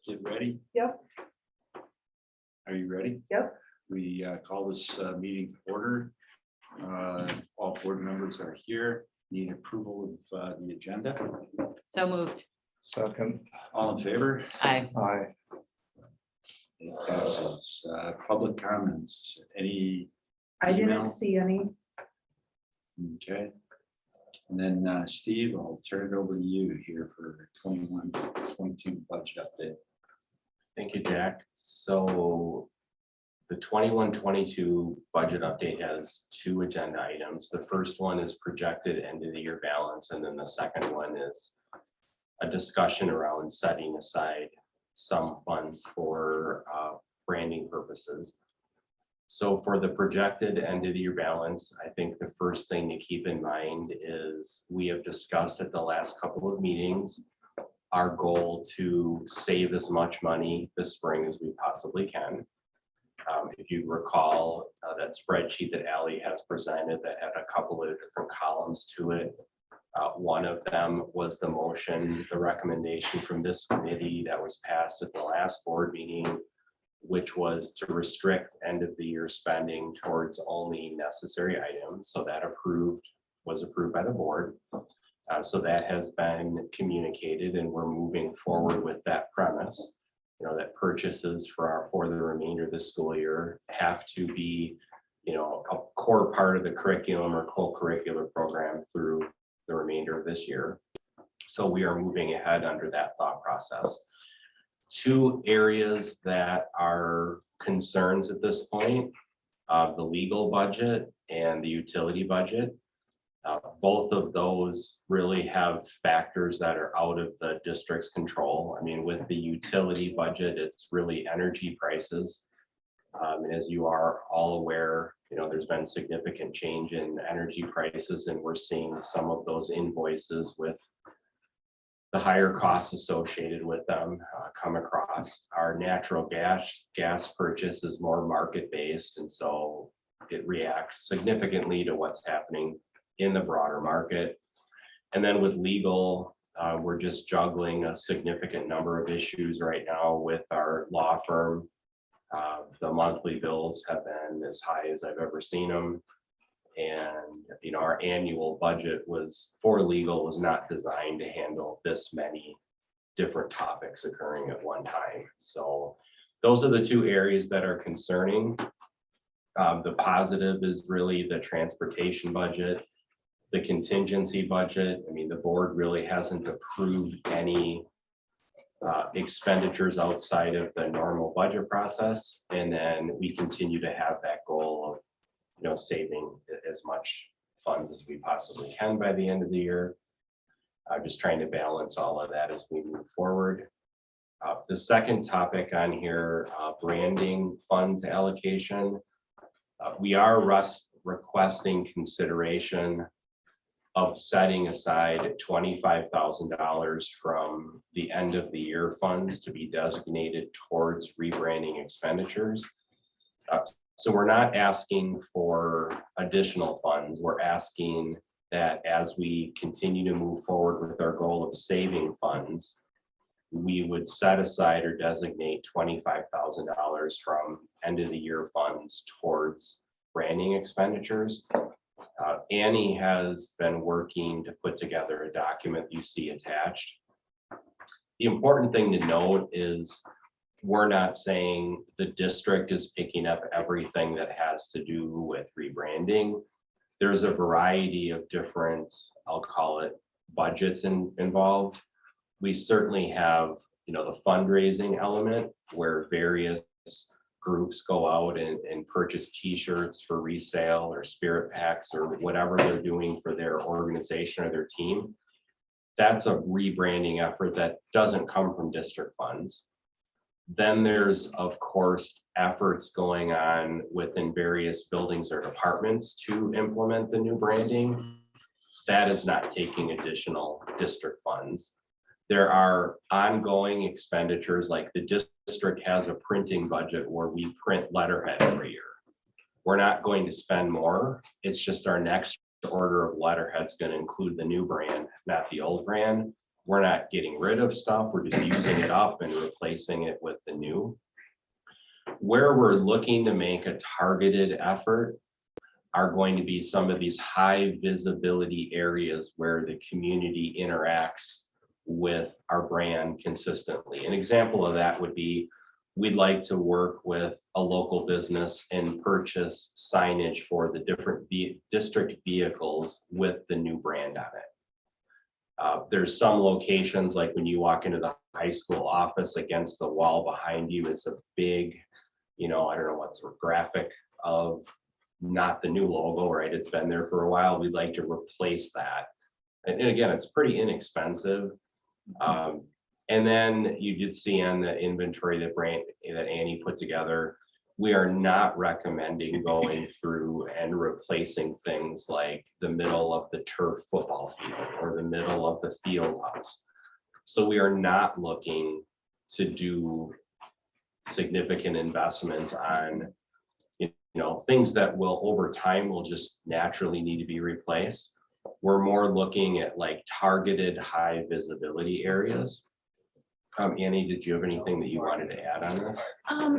Get ready? Yep. Are you ready? Yep. We call this meeting to order. All board members are here. Need approval of the agenda. So moved. Second. All in favor? Aye. Aye. It passes. Public comments. Any? I email? didn't see any. Okay. And then Steve, I'll turn it over to you here for 21-22 budget update. Thank you, Jack. So the 21-22 budget update has two agenda items. The first one is projected end of the year balance, and then the second one is a discussion around setting aside some funds for branding purposes. So for the projected end of the year balance, I think the first thing to keep in mind is we have discussed at the last couple of meetings our goal to save as much money this spring as we possibly can. If you recall that spreadsheet that Ally has presented that had a couple of different columns to it. One of them was the motion, the recommendation from this committee that was passed at the last board meeting, which was to restrict end of the year spending towards only necessary items. So that was approved by the board. So that has been communicated and we're moving forward with that premise. You know, that purchases for the remainder of the school year have to be, you know, a core part of the curriculum or co-curricular program through the remainder of this year. So we are moving ahead under that thought process. Two areas that are concerns at this point, the legal budget and the utility budget. Both of those really have factors that are out of the district's control. I mean, with the utility budget, it's really energy prices. As you are all aware, you know, there's been significant change in energy prices and we're seeing some of those invoices with the higher costs associated with them come across. Our natural gas purchase is more market-based, and so it reacts significantly to what's happening in the broader market. And then with legal, we're just juggling a significant number of issues right now with our law firm. The monthly bills have been as high as I've ever seen them. And, you know, our annual budget for legal was not designed to handle this many different topics occurring at one time. So those are the two areas that are concerning. The positive is really the transportation budget, the contingency budget. I mean, the board really hasn't approved any expenditures outside of the normal budget process. And then we continue to have that goal of, you know, saving as much funds as we possibly can by the end of the year. Just trying to balance all of that as we move forward. The second topic on here, branding funds allocation. We are requesting consideration of setting aside $25,000 from the end of the year funds to be designated towards rebranding expenditures. So we're not asking for additional funds. We're asking that as we continue to move forward with our goal of saving funds, we would set aside or designate $25,000 from end of the year funds towards branding expenditures. Annie has been working to put together a document you see attached. The important thing to note is we're not saying the district is picking up everything that has to do with rebranding. There's a variety of different, I'll call it, budgets involved. We certainly have, you know, the fundraising element where various groups go out and purchase t-shirts for resale or spirit packs or whatever they're doing for their organization or their team. That's a rebranding effort that doesn't come from district funds. Then there's, of course, efforts going on within various buildings or departments to implement the new branding. That is not taking additional district funds. There are ongoing expenditures, like the district has a printing budget where we print letterhead every year. We're not going to spend more. It's just our next order of letterhead is going to include the new brand, not the old brand. we're not getting rid of stuff, we're just using it up and replacing it with the new. Where we're looking to make a targeted effort are going to be some of these high visibility areas where the community interacts with our brand consistently. An example of that would be, we'd like to work with a local business and purchase signage for the different district vehicles with the new brand on it. There's some locations, like when you walk into the high school office, against the wall behind you is a big, I don't know what's a graphic of not the new logo, right? It's been there for a while. We'd like to replace that. And again, it's pretty inexpensive. And then you did see on the inventory that Annie put together, we are not recommending going through and replacing things like the middle of the turf football field or the middle of the field house. So we are not looking to do significant investments on, things that will over time will just naturally need to be replaced. We're more looking at like targeted high visibility areas. Annie, did you have anything that you wanted to add on this?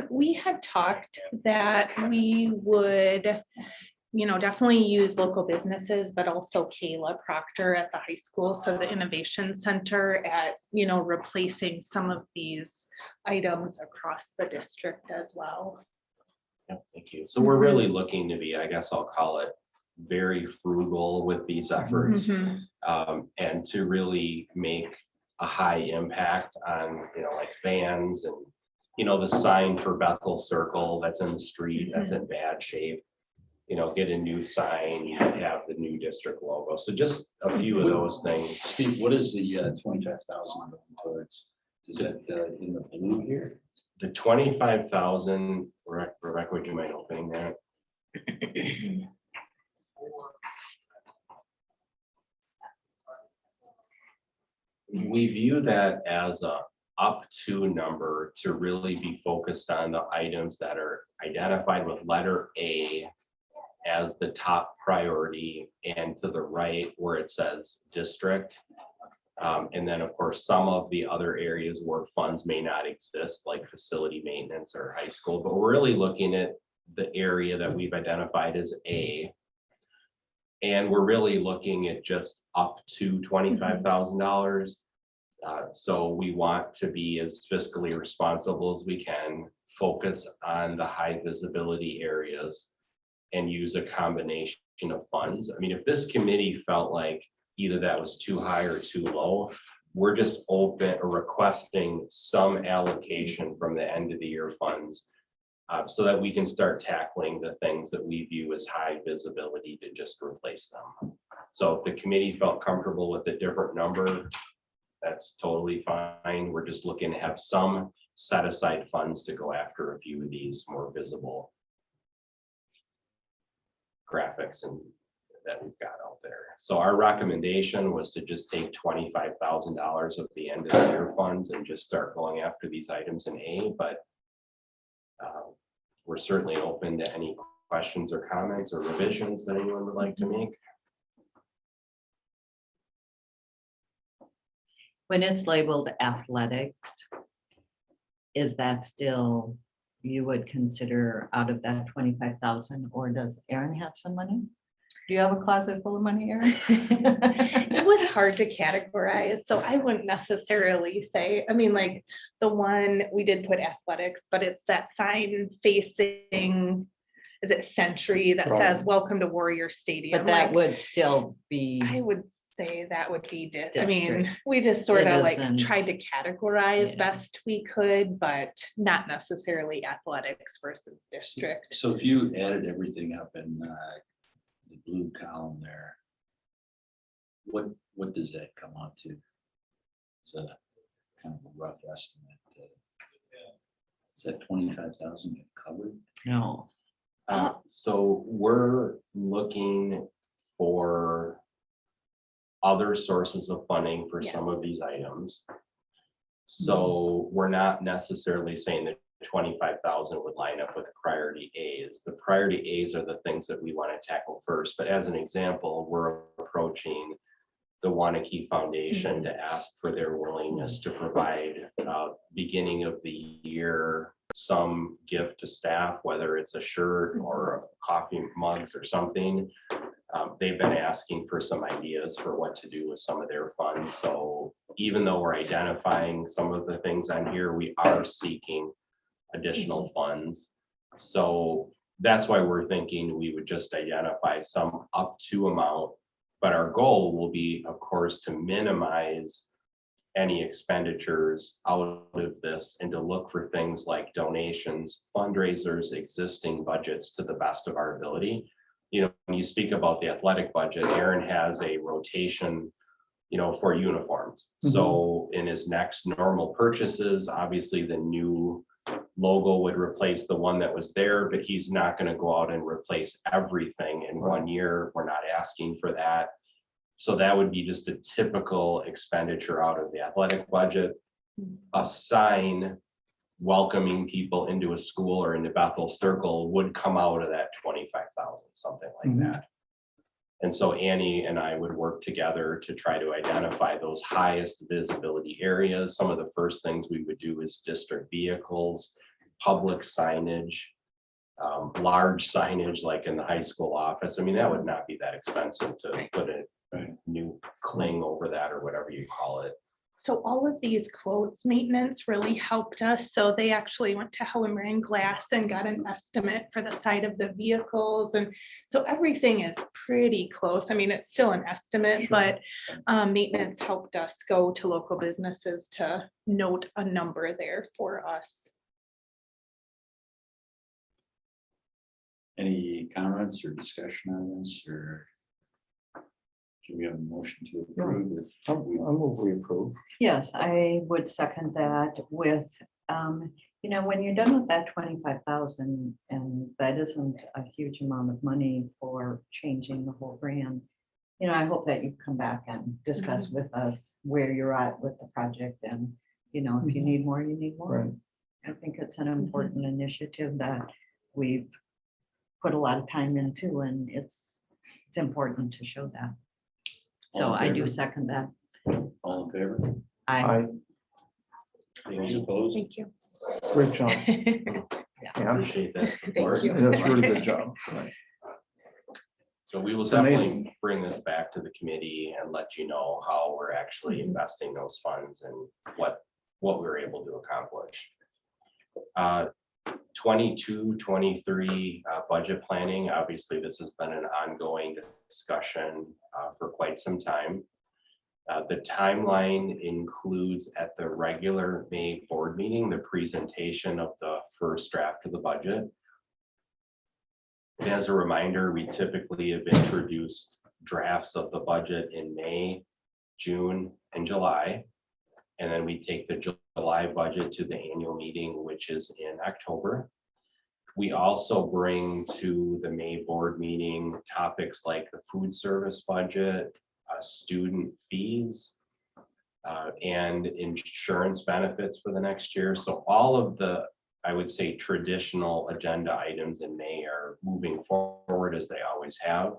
We had talked that we would, definitely use local businesses, but also Kayla Proctor at the high school. So the Innovation Center at, replacing some of these items across the district as well. Yeah, thank you. So we're really looking to be, I guess I'll call it, very frugal with these efforts, and to really make a high impact on, like vans and, the sign for Bethel Circle that's in the street, that's in bad shape. Get a new sign, have the new district logo. So just a few of those things. Steve, what is the 25,000 towards? Is that in the blue here? The 25,000, Rebecca, would you mind opening that? We view that as a up to number to really be focused on the items that are identified with letter A as the top priority, and to the right where it says district. And then of course, some of the other areas where funds may not exist, like facility maintenance or high school, but we're really looking at the area that we've identified as A. And we're really looking at just up to $25,000. So we want to be as fiscally responsible as we can, focus on the high visibility areas, and use a combination of funds. I mean, if this committee felt like either that was too high or too low, we're just open or requesting some allocation from the end of the year funds, so that we can start tackling the things that we view as high visibility to just replace them. So if the committee felt comfortable with a different number, that's totally fine. We're just looking to have some set aside funds to go after a few of these more visible graphics and that we've got out there. So our recommendation was to just take $25,000 of the end of the year funds and just start going after these items in A, but we're certainly open to any questions or comments or revisions that anyone would like to make. When it's labeled athletics, is that still, you would consider out of that 25,000, or does Aaron have some money? Do you have a closet full of money, Aaron? It was hard to categorize, so I wouldn't necessarily say, like the one we did put athletics, but it's that sign facing, is it Century, that says welcome to Warrior Stadium. But that would still be. I would say that would be, District. We just sort It of like isn't. tried to categorize Yeah. best we could, but not necessarily athletics versus district. So if you added everything up in the blue column there, what does that come out to? It's a kind of a rough estimate. Is that 25,000 covered? No. So we're looking for other sources of funding for some of these items. So we're not necessarily saying that 25,000 would line up with priority A's. The priority A's are the things that we want to tackle first. But as an example, we're approaching the Waunakee Foundation to ask for their willingness to provide, beginning of the year, some gift to staff, whether it's a shirt or a coffee mugs or something. They've been asking for some ideas for what to do with some of their funds. So even though we're identifying some of the things on here, we are seeking additional funds. So that's why we're thinking we would just identify some up to amount. But our goal will be, of course, to minimize any expenditures out of this and to look for things like donations, fundraisers, existing budgets to the best of our ability. You know, when you speak about the athletic budget, Aaron has a rotation, you know, for uniforms. So in his next normal purchases, obviously the new logo would replace the one that was there, but he's not going to go out and replace everything in 1 year. We're not asking for that. So that would be just a typical expenditure out of the athletic budget. A sign welcoming people into a school or into Bethel Circle would come out of that 25,000, something like that. And so Annie and I would work together to try to identify those highest visibility areas. Some of the first things we would do is district vehicles, public signage, large signage like in the high school office. I mean, that would not be that expensive to put a new cling over that or whatever you call it. So all of these quotes, maintenance really helped us. So they actually went to Helen Glass and got an estimate for the side of the vehicles. And so everything is pretty close. I mean, it's still an estimate, but maintenance helped us go to local businesses to note a number there for us. Any comments or discussion on this, or do we have a motion to approve it? I'll move we approve. Yes, I would second that with, you know, when you're done with that 25,000, and that isn't a huge amount of money for changing the whole brand. You know, I hope that you come back and discuss with us where you're at with the project, and, you know, if you need more, you need more. Right. I think it's an important initiative that we've put a lot of time into, and it's important to show that. So All in I do favor? second that. All in favor? I, Those opposed? Thank you. Great job. yeah. Yeah, Appreciate that support. you. that's a really good job. Right. So we will It's amazing. definitely bring this back to the committee and let you know how we're actually investing those funds and what we're able to accomplish. 22-23 budget planning. Obviously, this has been an ongoing discussion for quite some time. The timeline includes at the regular May board meeting, the presentation of the first draft of the budget. And as a reminder, we typically have introduced drafts of the budget in May, June, and July. And then we take the July budget to the annual meeting, which is in October. We also bring to the May board meeting topics like the food service budget, student fees, and insurance benefits for the next year. So all of the, I would say, traditional agenda items in May are moving forward as they always have.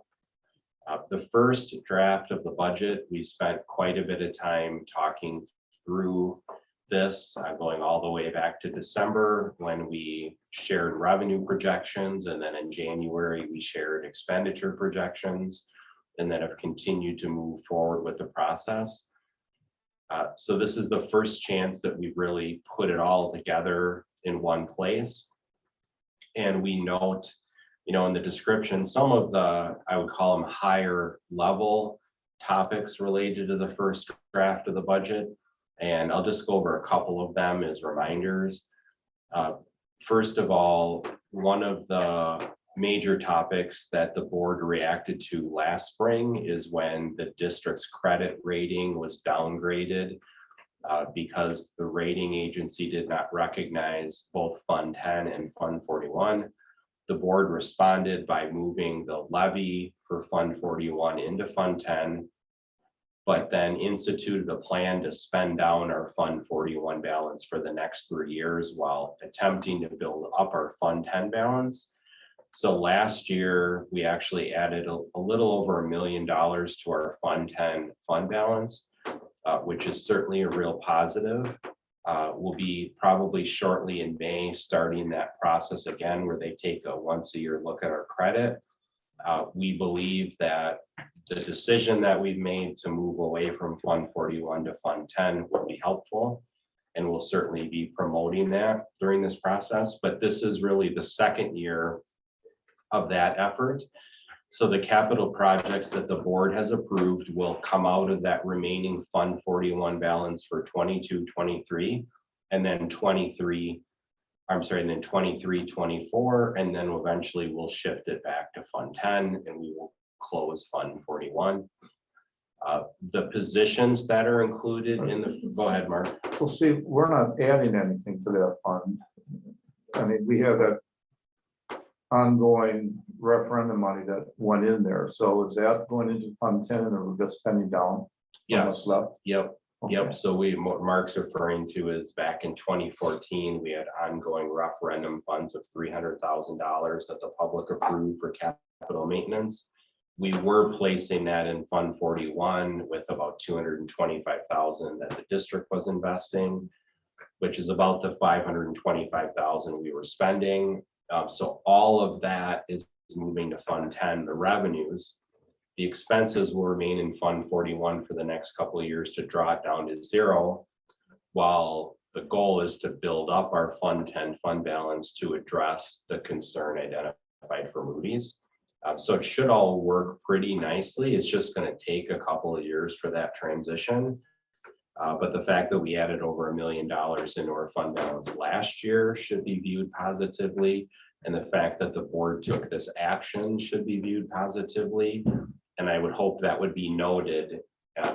The first draft of the budget, we spent quite a bit of time talking through this, going all the way back to December when we shared revenue projections, and then in January we shared expenditure projections, and then have continued to move forward with the process. So this is the first chance that we've really put it all together in one place. And we note, you know, in the description, some of the, I would call them higher level topics related to the first draft of the budget. And I'll just go over a couple of them as reminders. First of all, one of the major topics that the board reacted to last spring is when the district's credit rating was downgraded because the rating agency did not recognize both Fund 10 and Fund 41. The board responded by moving the levy for Fund 41 into Fund 10, but then instituted a plan to spend down our Fund 41 balance for the next 3 years while attempting to build up our Fund 10 balance. So last year, we actually added a little over $1 million to our Fund 10 fund balance, which is certainly a real positive. We'll be probably shortly in May, starting that process again, where they take a once a year look at our credit. We believe that the decision that we've made to move away from Fund 41 to Fund 10 will be helpful. And we'll certainly be promoting that during this process, but this is really the second year of that effort. So the capital projects that the board has approved will come out of that remaining Fund 41 balance for 22, 23, and then 23, I'm sorry, and then 23, 24, and then eventually we'll shift it back to Fund 10 and we will close Fund 41. The positions that are included in the, go ahead, Mark. So Steve, we're not adding anything to that fund. I mean, we have that ongoing referendum money that went in there. So is that going into Fund 10 and we're just spending down? Yes, Left? yep. Okay. Yep, so what Mark's referring to is back in 2014, we had ongoing referendum funds of $300,000 that the public approved for capital maintenance. We were placing that in Fund 41 with about $225,000 that the district was investing, which is about the $525,000 we were spending. So all of that is moving to Fund 10, the revenues. The expenses will remain in Fund 41 for the next couple of years to draw it down to zero, while the goal is to build up our Fund 10 fund balance to address the concern identified for Moody's. So it should all work pretty nicely. It's just going to take a couple of years for that transition. But the fact that we added over $1 million into our fund balance last year should be viewed positively. And the fact that the board took this action should be viewed positively. And I would hope that would be noted.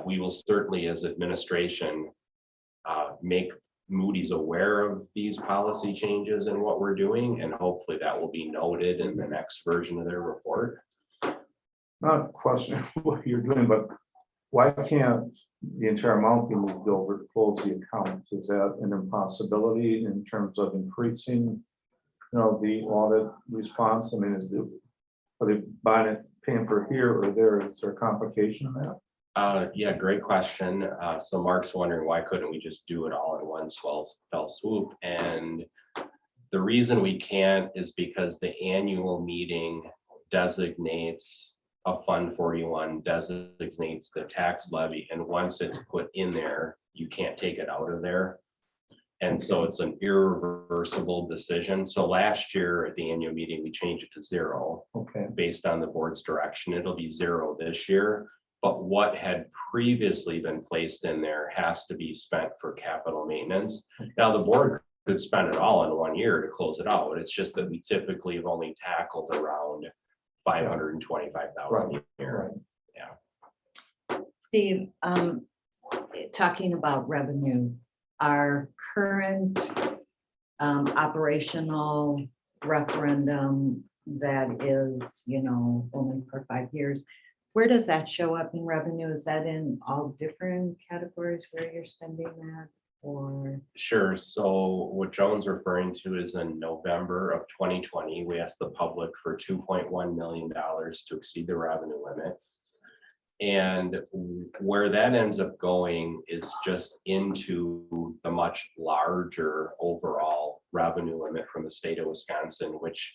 We will certainly, as administration, make Moody's aware of these policy changes and what we're doing. And hopefully that will be noted in the next version of their report. Not questioning what you're doing, but why can't the entire amount be moved over to close the account? Is that an impossibility in terms of increasing, the audit response? I mean, are they buying it, paying for here or there? Is there a complication in that? Yeah, great question. So Mark's wondering why couldn't we just do it all in one fell swoop? And the reason we can't is because the annual meeting designates a Fund 41, designates the tax levy, and once it's put in there, you can't take it out of there. And so it's an irreversible decision. So last year at the annual meeting, we changed it to zero. Okay. Based on the board's direction. It'll be zero this year. But what had previously been placed in there has to be spent for capital maintenance. Now, the board could spend it all in 1 year to close it out. It's just that we typically have only tackled around $525,000 a year. Yeah. Steve, talking about revenue, our current operational referendum that is, only for 5 years, where does that show up in revenue? Is that in all different categories where you're spending that, or? Sure. So what Joan's referring to is in November of 2020, we asked the public for $2.1 million to exceed the revenue limit. And where that ends up going is just into the much larger overall revenue limit from the state of Wisconsin, which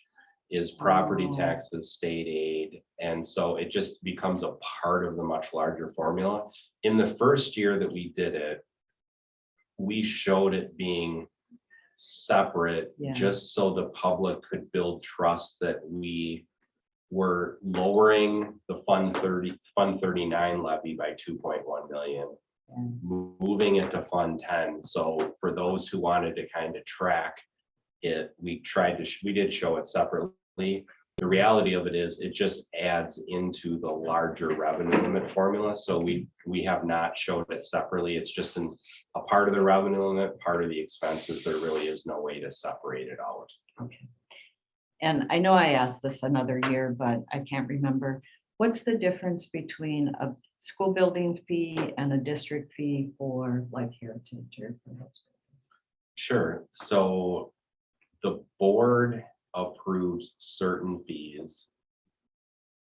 is property taxes, state aid. And so it just becomes a part of the much larger formula. In the first year that we did it, we showed it being separate, just so the public could build trust that we were lowering the Fund 39 levy by 2.1 million, moving it to Fund 10. So for those who wanted to kind of track it, we did show it separately. The reality of it is it just adds into the larger revenue limit formula. So we have not showed it separately. It's just a part of the revenue limit, part of the expenses. There really is no way to separate it out. Okay. And I know I asked this another year, but I can't remember. What's the difference between a school building fee and a district fee for like Heritage or? Sure. So the board approves certain fees,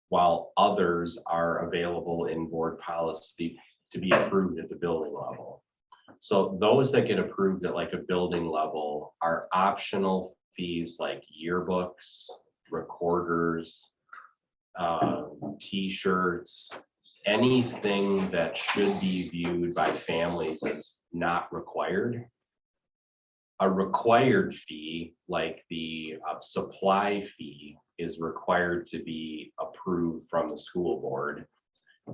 while others are available in board policy to be approved at the building level. So those that get approved at like a building level are optional fees like yearbooks, recorders, t-shirts, anything that should be viewed by families as not required. A required fee, like the supply fee, is required to be approved from the school board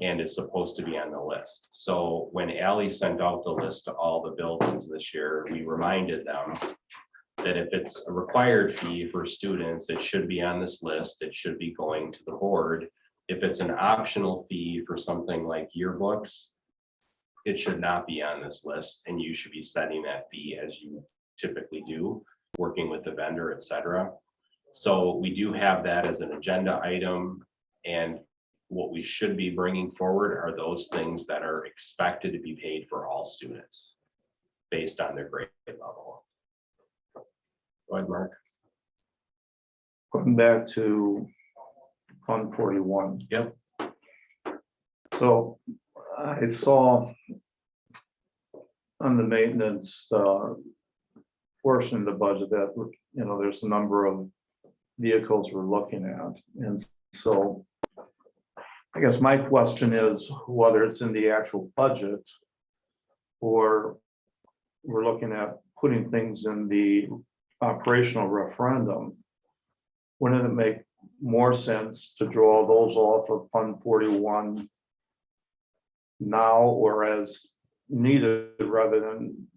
and is supposed to be on the list. So when Ally sent out the list to all the buildings this year, we reminded them that if it's a required fee for students, it should be on this list. It should be going to the board. If it's an optional fee for something like yearbooks, it should not be on this list, and you should be setting that fee as you typically do, working with the vendor, et cetera. So we do have that as an agenda item, and what we should be bringing forward are those things that are expected to be paid for all students based on their grade level. Go ahead, Mark. Going back to Fund 41. Yep. So I saw on the maintenance portion of the budget that, you know, there's a number of vehicles we're looking at. And so I guess my question is whether it's in the actual budget or we're looking at putting things in the operational referendum. Wouldn't it make more sense to draw those off of Fund 41 now or as needed rather than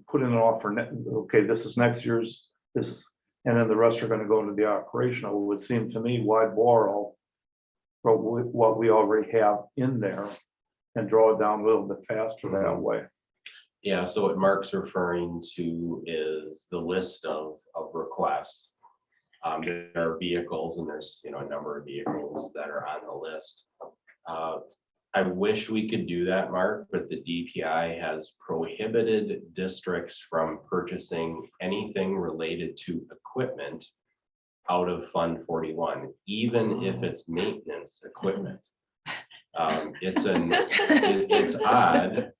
putting it off for, okay, this is next year's, this is, and then the rest are going to go into the operational? It would seem to me, why borrow from what we already have in there and draw it down a little bit faster that way? Yeah, so what Mark's referring to is the list of requests. There are vehicles, and there's, you know, a number of vehicles that are on the list. I wish we could do that, Mark, but the DPI has prohibited districts from purchasing anything related to equipment out of Fund 41, even if it's maintenance equipment. It's odd.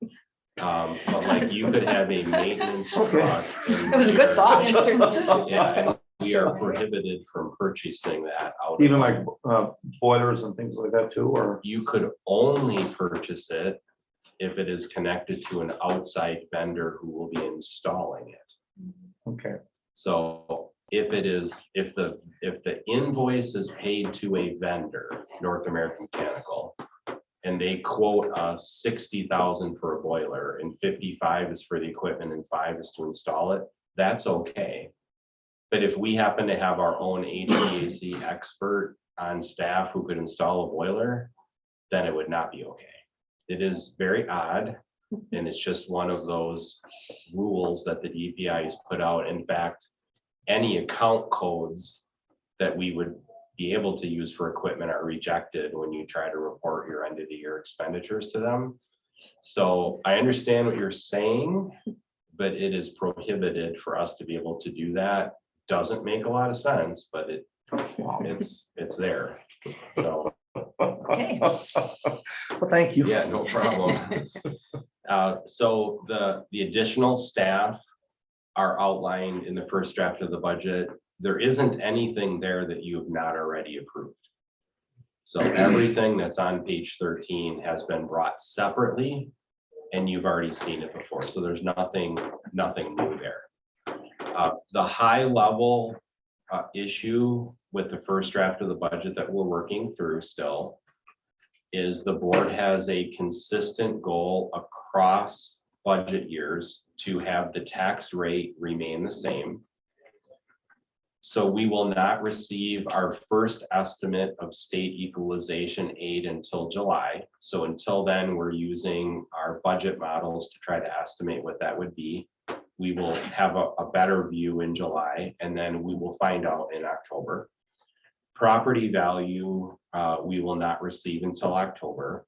But like you could have a maintenance truck. It was a good thought. Yeah, and we are prohibited from purchasing that out. Even of- like boilers and things like that too, or? You could only purchase it if it is connected to an outside vendor who will be installing it. Okay. So if the invoice is paid to a vendor, North American Mechanical, and they quote us 60,000 for a boiler and 55 is for the equipment and 5 is to install it, that's okay. But if we happen to have our own HVAC expert on staff who could install a boiler, then it would not be okay. It is very odd, and it's just one of those rules that the DPI has put out. In fact, any account codes that we would be able to use for equipment are rejected when you try to report your end of the year expenditures to them. So I understand what you're saying, but it is prohibited for us to be able to do that. Doesn't make a lot of sense, but it's there. So Okay. Well, thank you. yeah, no problem. So the additional staff are outlined in the first draft of the budget. There isn't anything there that you have not already approved. So everything that's on page 13 has been brought separately, and you've already seen it before. So there's nothing new there. The high level issue with the first draft of the budget that we're working through still is the board has a consistent goal across budget years to have the tax rate remain the same. So we will not receive our first estimate of state equalization aid until July. So until then, we're using our budget models to try to estimate what that would be. We will have a better view in July, and then we will find out in October. Property value, we will not receive until October.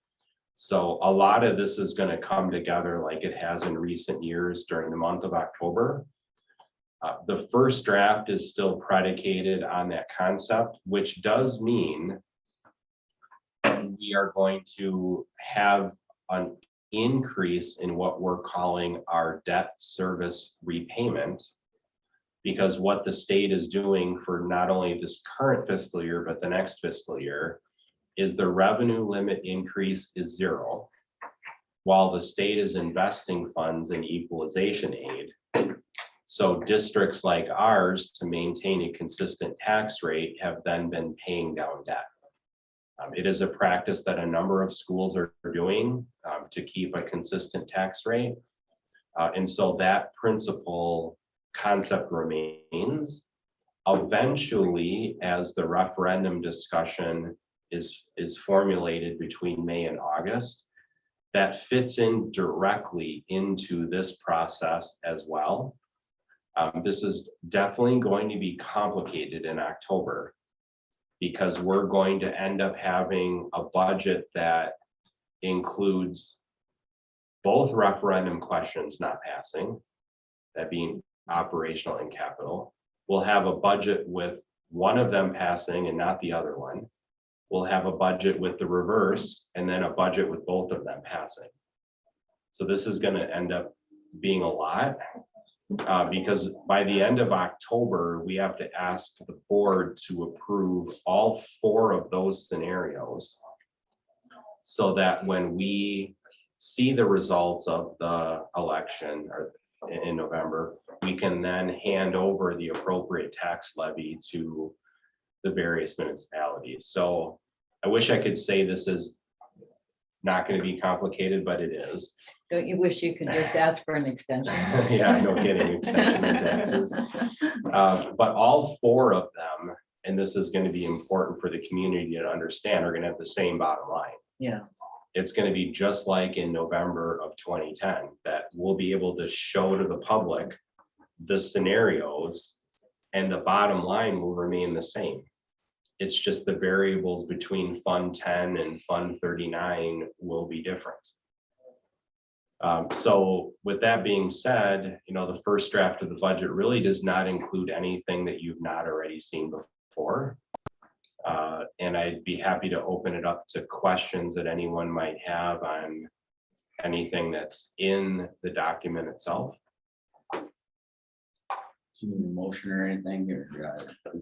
So a lot of this is going to come together like it has in recent years during the month of October. The first draft is still predicated on that concept, which does mean we are going to have an increase in what we're calling our debt service repayment. Because what the state is doing for not only this current fiscal year, but the next fiscal year, is the revenue limit increase is 0, while the state is investing funds in equalization aid. So districts like ours, to maintain a consistent tax rate, have then been paying down debt. It is a practice that a number of schools are doing to keep a consistent tax rate. And so that principle concept remains. Eventually, as the referendum discussion is formulated between May and August, that fits in directly into this process as well. This is definitely going to be complicated in October, because we're going to end up having a budget that includes both referendum questions not passing, that being operational and capital. We'll have a budget with one of them passing and not the other one. We'll have a budget with the reverse, and then a budget with both of them passing. So this is going to end up being a lot, because by the end of October, we have to ask the board to approve all 4 of those scenarios, so that when we see the results of the election or in November, we can then hand over the appropriate tax levy to the various municipalities. So I wish I could say this is not going to be complicated, but it is. Don't you wish you could just ask for an extension? Yeah, no kidding, extension of taxes. But all 4 of them, and this is going to be important for the community to understand, are going to have the same bottom line. Yeah, It's going to be just like in November of 2010, that we'll be able to show to the public the scenarios, and the bottom line will remain the same. It's just the variables between Fund 10 and Fund 39 will be different. So with that being said, the first draft of the budget really does not include anything that you've not already seen before. And I'd be happy to open it up to questions that anyone might have on anything that's in the document itself. Do you need a motion or anything, or?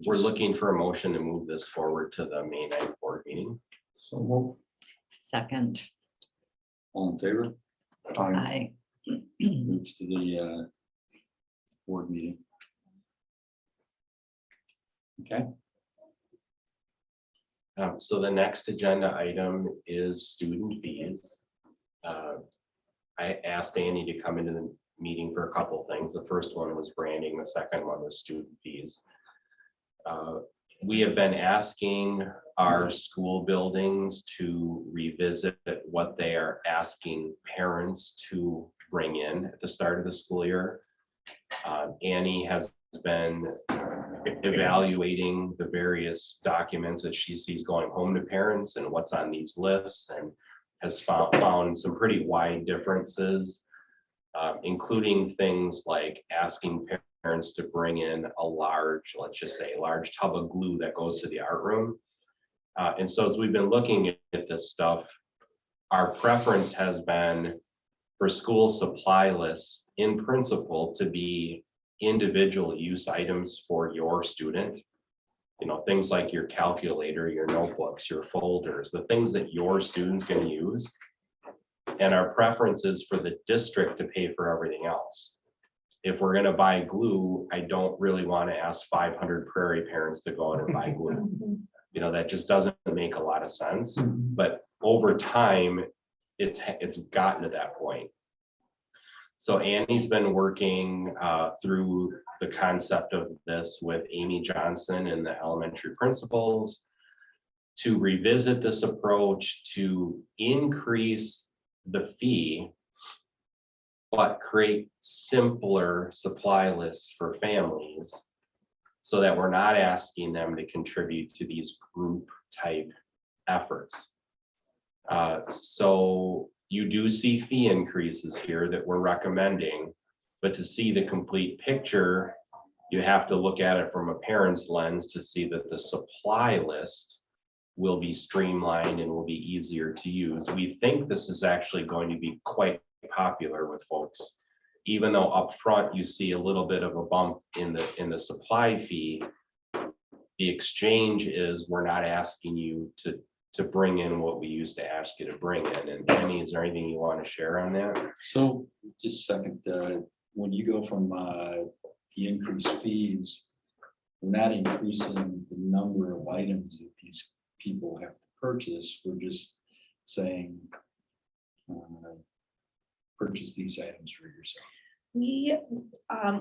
We're looking for a motion to move this forward to the May 9th board meeting. So move. second, All in favor? I, Moves to the board meeting. Okay, So the next agenda item is student fees. I asked Annie to come into the meeting for a couple of things. The first one was branding, the second one was student fees. We have been asking our school buildings to revisit what they are asking parents to bring in at the start of the school year. Annie has been evaluating the various documents that she sees going home to parents and what's on these lists, and has found some pretty wide differences, including things like asking parents to bring in a large, let's just say a large tub of glue that goes to the art room. And so as we've been looking at this stuff, our preference has been for school supply lists in principle to be individual use items for your student. Things like your calculator, your notebooks, your folders, the things that your student's going to use. And our preference is for the district to pay for everything else. If we're going to buy glue, I don't really want to ask 500 Prairie parents to go out and buy glue. That just doesn't make a lot of sense. But over time, it's gotten to that point. So Annie's been working through the concept of this with Amy Johnson and the elementary principals to revisit this approach to increase the fee, but create simpler supply lists for families so that we're not asking them to contribute to these group type efforts. So you do see fee increases here that we're recommending, but to see the complete picture, you have to look at it from a parent's lens to see that the supply list will be streamlined and will be easier to use. We think this is actually going to be quite popular with folks. Even though upfront you see a little bit of a bump in the supply fee, the exchange is we're not asking you to bring in what we used to ask you to bring in. And Amy, is there anything you want to share on that? So just a second, when you go from the increased fees, we're not increasing the number of items that these people have to purchase. We're just saying, purchase these items for yourself. We,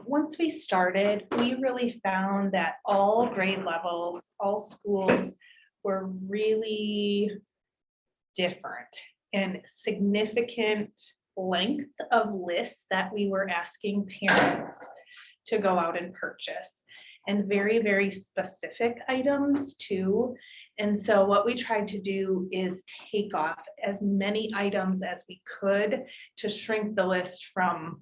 once we started, we really found that all grade levels, all schools were really different and significant length of lists that we were asking parents to go out and purchase, and very, very specific items too. And so what we tried to do is take off as many items as we could to shrink the list from,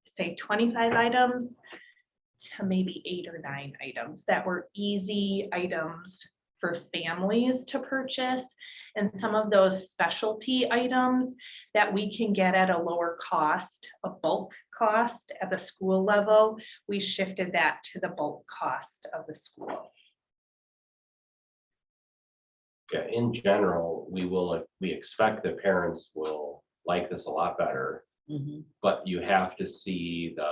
say, 25 items to maybe 8 or 9 items that were easy items for families to purchase. And some of those specialty items that we can get at a lower cost, a bulk cost at the school level, we shifted that to the bulk cost of the school. Yeah, in general, we expect the parents will like this a lot better, Mhm. but you have to see the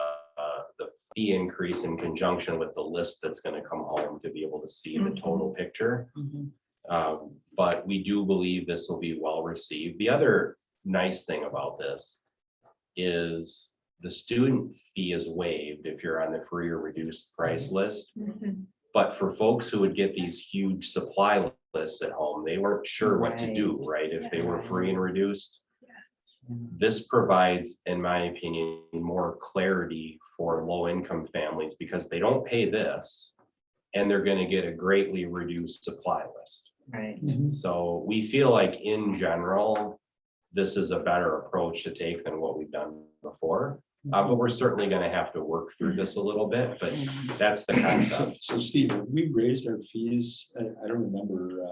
fee increase in conjunction with the list that's gonna come home to be able to see the total picture. Mhm. But we do believe this will be well received. The other nice thing about this is the student fee is waived if you're on the free or reduced price list. But for folks who would get these huge supply lists at home, they weren't sure what to do, right? If they were free and reduced. This provides, in my opinion, more clarity for low-income families because they don't pay this and they're going to get a greatly reduced supply list. Right. So we feel like in general, this is a better approach to take than what we've done before. But we're certainly going to have to work through this a little bit, but that's the concept. So Steve, have we raised our fees? I don't remember,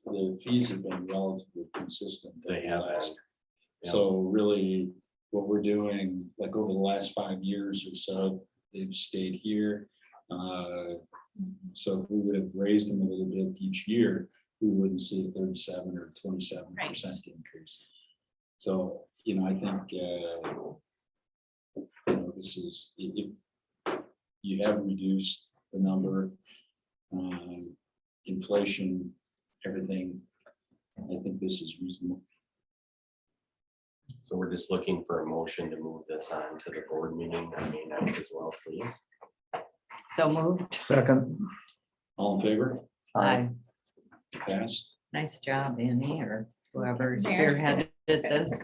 the fees have been relatively consistent. They have been. Yeah. So really, what we're doing, like over the last 5 years or so, they've stayed here. So if we would have raised them a little bit each year, we wouldn't see a 37 or 27% increase. So, I think, this is, if you have reduced the number, inflation, everything, I think this is reasonable. So we're just looking for a motion to move this on to the board meeting on May 9th as well, please. So moved. Second. All in favor? Aye. Passed. Nice job, Annie, or whoever Mary. spearheaded this.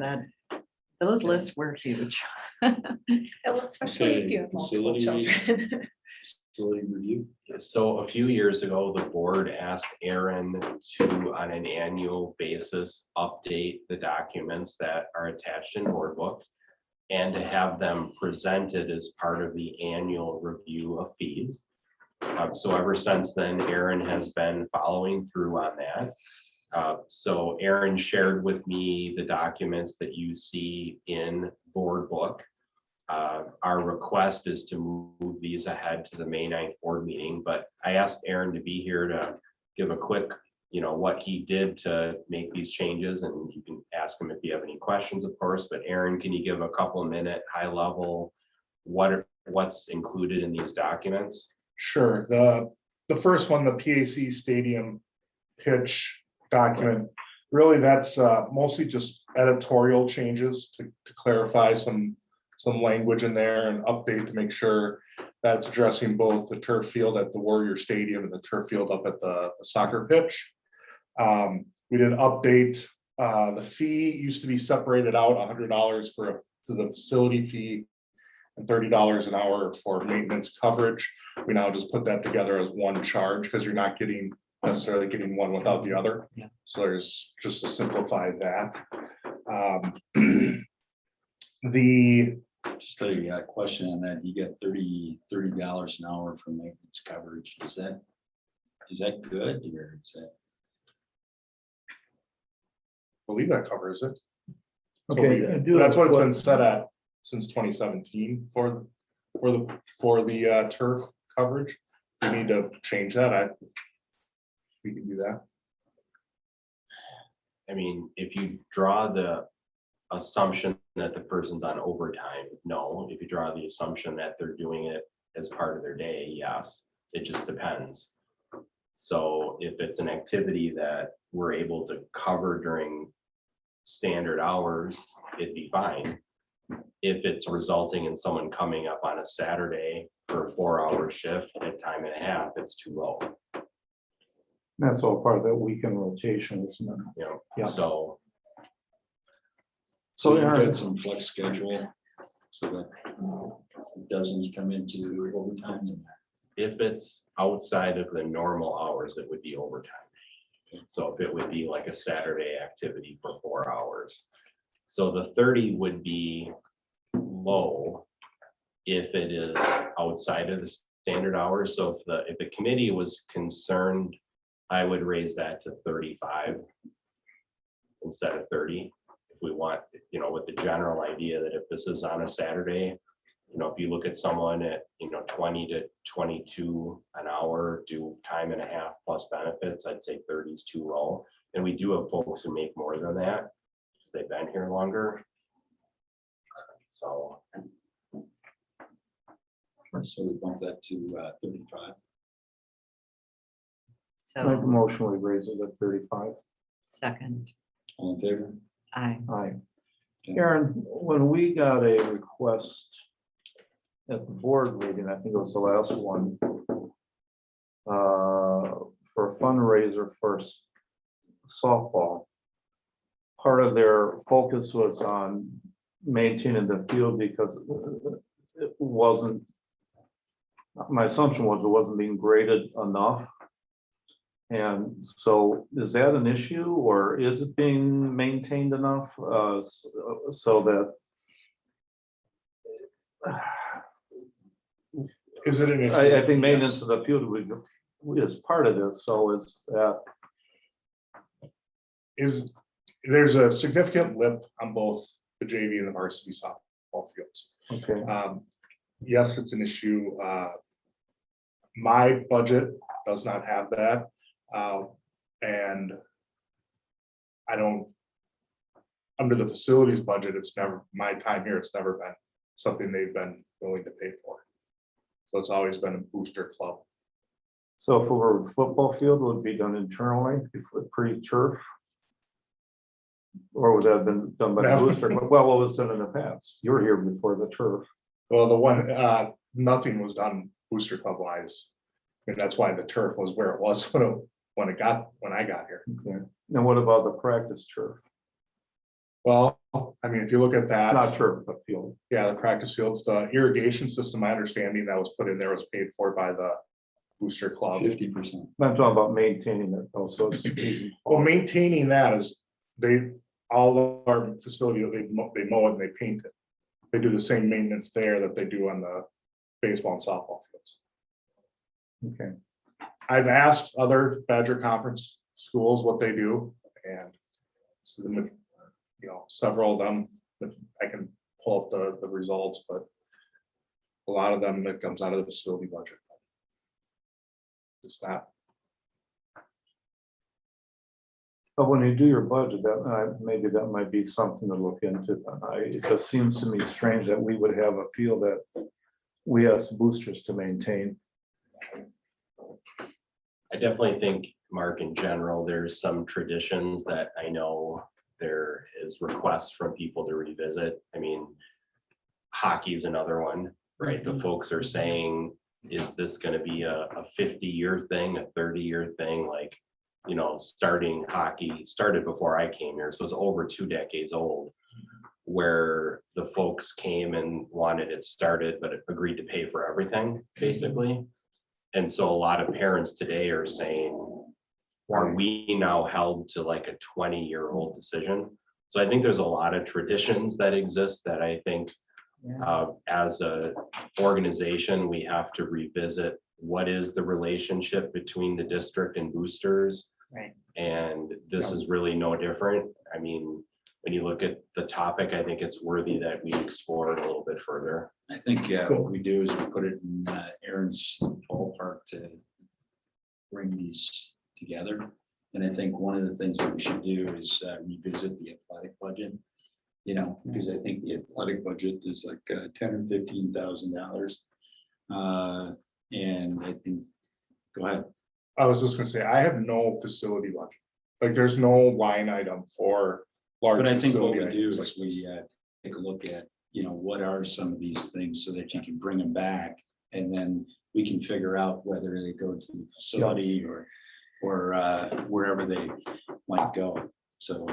Those lists were huge. Especially if you have multiple children. Facility review. So a few years ago, the board asked Aaron to, on an annual basis, update the documents that are attached in board book and to have them presented as part of the annual review of fees. So ever since then, Aaron has been following through on that. So Aaron shared with me the documents that you see in board book. Our request is to move these ahead to the May 9th board meeting, but I asked Aaron to be here to give a quick, what he did to make these changes, and you can ask him if you have any questions, of course, but Aaron, can you give a couple of minute high level, what's included in these documents? Sure. The first one, the PAC Stadium pitch document, really that's mostly just editorial changes to clarify some language in there and update to make sure that's addressing both the turf field at the Warrior Stadium and the turf field up at the soccer pitch. We did update, the fee used to be separated out $100 for the facility fee and $30 an hour for maintenance coverage. We now just put that together as one charge because you're not necessarily getting one without the other. Yeah. So there's just to simplify that. The Just a question on that. You get $30 an hour for maintenance coverage. Is that good or is that? Believe that covers it. So Okay, I do that's have what it's a been set at since 2017 for the turf coverage. If we need to change that, we can do that. I mean, if you draw the assumption that the person's on overtime, no. If you draw the assumption that they're doing it as part of their day, yes. It just depends. So if it's an activity that we're able to cover during standard hours, it'd be fine. If it's resulting in someone coming up on a Saturday for a 4-hour shift at time and a half, it's too low, That's all part of that weekend rotation, isn't it? you know, Yeah. so. So you've Aaron- got some flex schedule so that it doesn't come into overtime. If it's outside of the normal hours, it would be overtime. So if it would be like a Saturday activity for 4 hours. So the 30 would be low if it is outside of the standard hours. So if the committee was concerned, I would raise that to 35 instead of 30. If we want, you know, with the general idea that if this is on a Saturday, you know, if you look at someone at, 20 to 22 an hour, do time and a half plus benefits, I'd say 30 is too low. And we do have folks who make more than that because they've been here longer. So So we bump that to 35. Make a So, motion, we raise it to 35. second, All in favor? I, Aye. Aaron, when we got a request at the board meeting, I think it was the last one, for a fundraiser for softball, part of their focus was on maintaining the field because it wasn't, my assumption was it wasn't being graded enough. And so is that an issue or is it being maintained enough so that? Is it an issue? I think maintenance of the field is part of this, so it's There's a significant lip on both the JV and the varsity softball fields. okay. Yes, it's an issue. My budget does not have that. And I don't, under the facilities budget, it's never, my time here, it's never been something they've been willing to pay for. So it's always been a booster club. So if it were a football field, would it be done internally before pre-turf? Or would that have been done by the No. booster? Well, what was done in the past? You were here before the turf. Well, the one, nothing was done booster club wise. And that's why the turf was where it was when I got here. Okay. And what about the practice turf? Well, I mean, if you look at that. Not turf, but field. Yeah, the practice fields, the irrigation system, my understanding that was put in there was paid for by the booster club. 50%. I'm talking about maintaining it also. Well, maintaining that is, all of our facility, they mow it and they paint it. They do the same maintenance there that they do on the baseball and softball fields. Okay. I've asked other Badger Conference schools what they do, and so several of them, I can pull up the results, but a lot of them, it comes out of the facility budget. It's not. But when you do your budget, that maybe that might be something to look into. It just seems to me strange that we would have a field that we ask boosters to maintain. I definitely think, Mark, in general, there's some traditions that I know there is requests from people to revisit. I mean, hockey is another one, right? The folks are saying, is this going to be a 50-year thing, a 30-year thing? Like, starting hockey started before I came here, so it's over 2 decades old, where the folks came and wanted it started, but agreed to pay for everything, basically. And so a lot of parents today are saying, are we now held to like a 20-year-old decision? So I think there's a lot of traditions that exist that I think As a organization, we have to revisit what is the relationship between the district and boosters. Right. And this is really no different. I mean, when you look at the topic, I think it's worthy that we explore it a little bit further. I think, yeah, what we do is we put it in Aaron's ballpark to bring these together. And I think one of the things that we should do is revisit the athletic budget. You know, because I think the athletic budget is like $10,000 or $15,000. And I think, go ahead. I was just gonna say, I have no facility budget. Like, there's no line item for large But I think what facility we do items like is we this. take a look at, you know, what are some of these things so that you can bring them back. And then we can figure out whether they go to the facility or wherever they might go. So,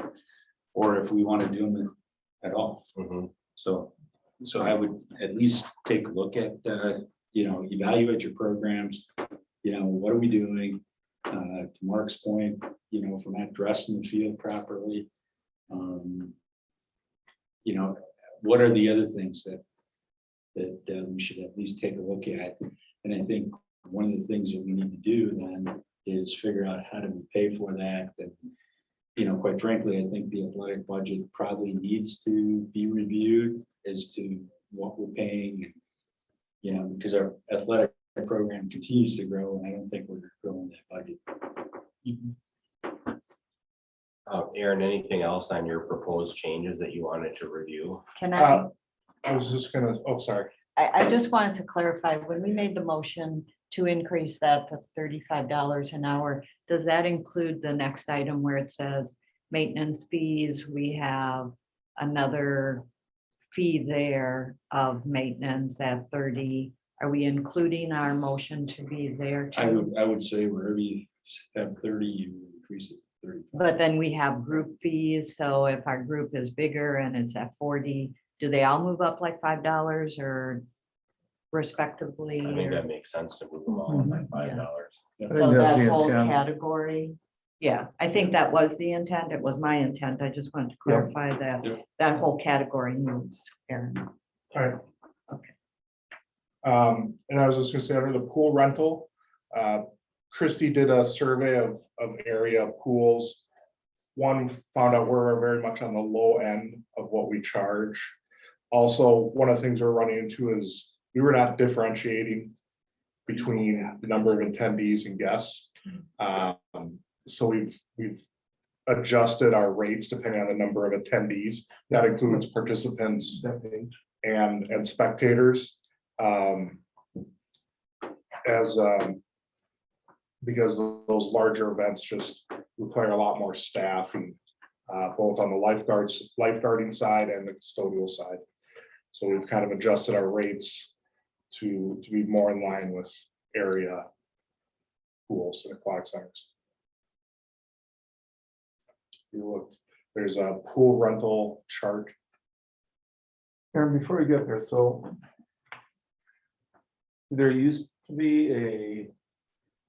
or if we want to do them at all. Mhm. So I would at least take a look at, you know, evaluate your programs. You know, what are we doing? To Mark's point, you know, if we're not dressing the field properly. You know, what are the other things that we should at least take a look at? And I think one of the things that we need to do then is figure out how do we pay for that. And, you know, quite frankly, I think the athletic budget probably needs to be reviewed as to what we're paying. You know, because our athletic program continues to grow, and I don't think we're growing that budget. Aaron, anything else on your proposed changes that you wanted to review? Can I, I was just gonna, oh, sorry. I just wanted to clarify, when we made the motion to increase that to $35 an hour, does that include the next item where it says maintenance fees? We have another fee there of maintenance at 30. Are we including our motion to be there too? I would say wherever you have 30, you increase it to 35. But then we have group fees, so if our group is bigger and it's at 40, do they all move up like $5 or respectively? I think or- that makes sense to move them all by $5. I So think that's that the whole intent. category, yeah, I think that was the intent. It was my intent. I just wanted to clarify that, Yep. that whole category moves, Aaron. All right. Okay. And I was just gonna say, under the pool rental, Christie did a survey of area pools. One found out we're very much on the low end of what we charge. Also, one of the things we're running into is we were not differentiating between the number of attendees and guests. So we've adjusted our rates depending on the number of attendees. That includes participants and spectators. Because those larger events just require a lot more staff and both on the lifeguarding side and the custodial side. So we've kind of adjusted our rates to be more in line with area pools and aquatic centers. You look, there's a pool rental chart. Aaron, before you get there, so there used to be a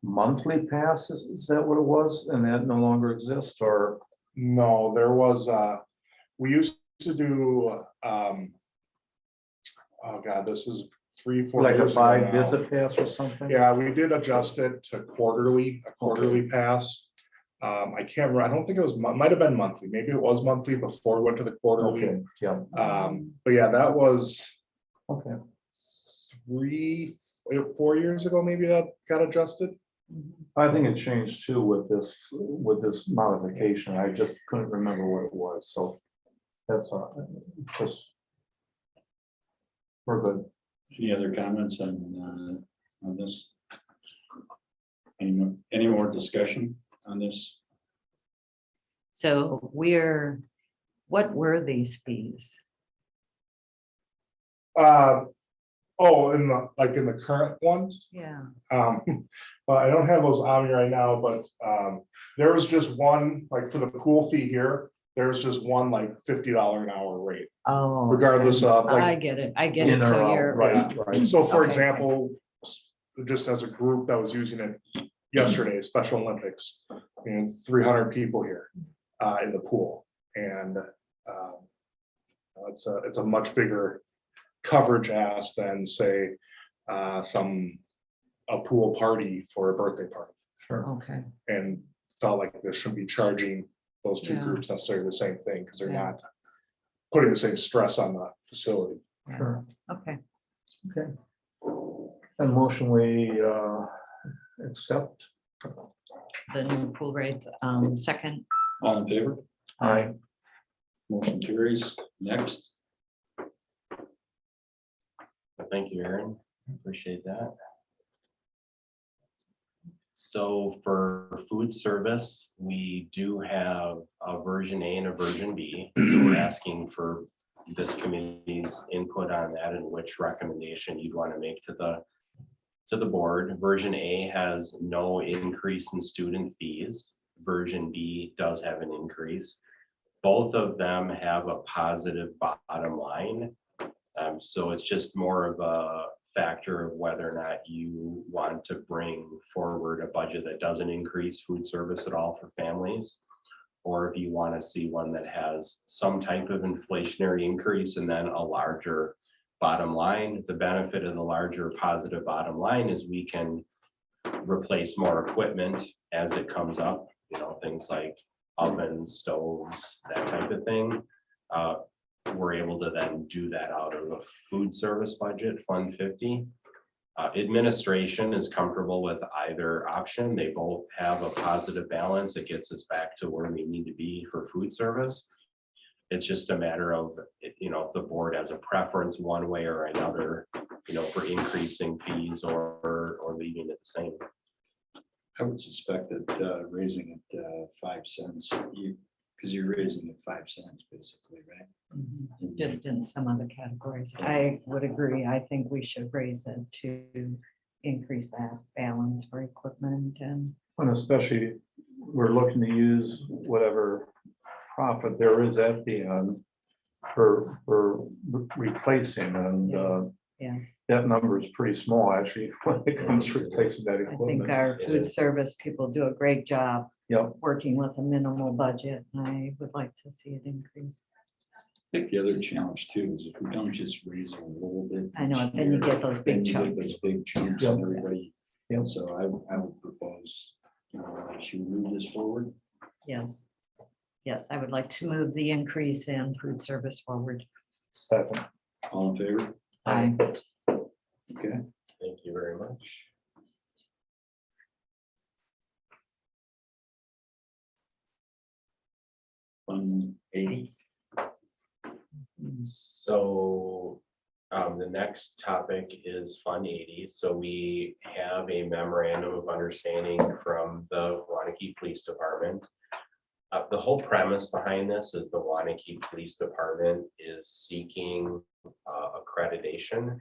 monthly pass, is that what it was? And that no longer exists, or? No, there was, we used to do, oh God, this is 3-4 Like a years ago 5 now. visit pass or something? Yeah, we did adjust it to quarterly, a quarterly pass. I can't remember, I don't think it was, might have been monthly, maybe it was monthly before we went to the quarterly. Okay, yeah, But yeah, that was okay. 3-4 years ago, maybe that got adjusted. I think it changed too with this modification. I just couldn't remember what it was, so that's just. We're good. Any other comments on this? Any more discussion on this? So what were these fees? Oh, in the current ones. Yeah, Well, I don't have those on me right now, but there was just one, like for the pool fee here, there was just one like $50 an hour rate, oh. regardless okay. of I like, get it, I get In it. or So out, you're, right, right. So for Okay. example, just as a group that was using it yesterday, Special Olympics, and 300 people here in the pool. And it's a much bigger coverage ask than say, a pool party for a birthday party. Sure. Okay, And felt like they shouldn't be charging those two Yeah. groups necessarily the same thing, because they're Yeah. not putting the same stress on the facility. Sure. okay. Okay. And motion we accept. The new pool rates, second, All in favor? Aye. Motion carries. Next, Thank you, Aaron. Appreciate that. So for food service, we do have a version A and a version B. So we're asking for this committee's input on that and which recommendation you'd want to make to the board. Version A has no increase in student fees. Version B does have an increase. Both of them have a positive bottom line. So it's just more of a factor of whether or not you want to bring forward a budget that doesn't increase food service at all for families, or if you want to see one that has some type of inflationary increase and then a larger bottom line. The benefit of the larger positive bottom line is we can replace more equipment as it comes up, things like ovens, stoves, that type of thing. We're able to then do that out of the food service budget, Fund 50. Administration is comfortable with either option. They both have a positive balance. It gets us back to where we need to be for food service. It's just a matter of, if the board has a preference one way or another, for increasing fees or leaving it the same. I would suspect that raising it 5 cents, because you're raising it 5 cents basically, right? just in some other categories. I would agree. I think we should raise it to increase that balance for equipment and, And especially, we're looking to use whatever profit there is at the end for replacing, and yeah. that number is pretty small, actually, when it comes to replacing that I think equipment. our It food is. service people do a great job Yep. working with a minimal budget. I would like to see it increase. I think the other challenge too is if we don't just raise it a little bit. I know, each then you year, get those then big you get chunks. Those big chunks Yep. and everybody. Yep. So I would propose, should we move this forward? Yes. Yes, I would like to move the increase in food service forward. Second. All in favor? I, Okay. Thank you very much. Fund 80. So the next topic is Fund 80. So we have a memorandum of understanding from the Waunakee Police Department. The whole premise behind this is the Waunakee Police Department is seeking accreditation.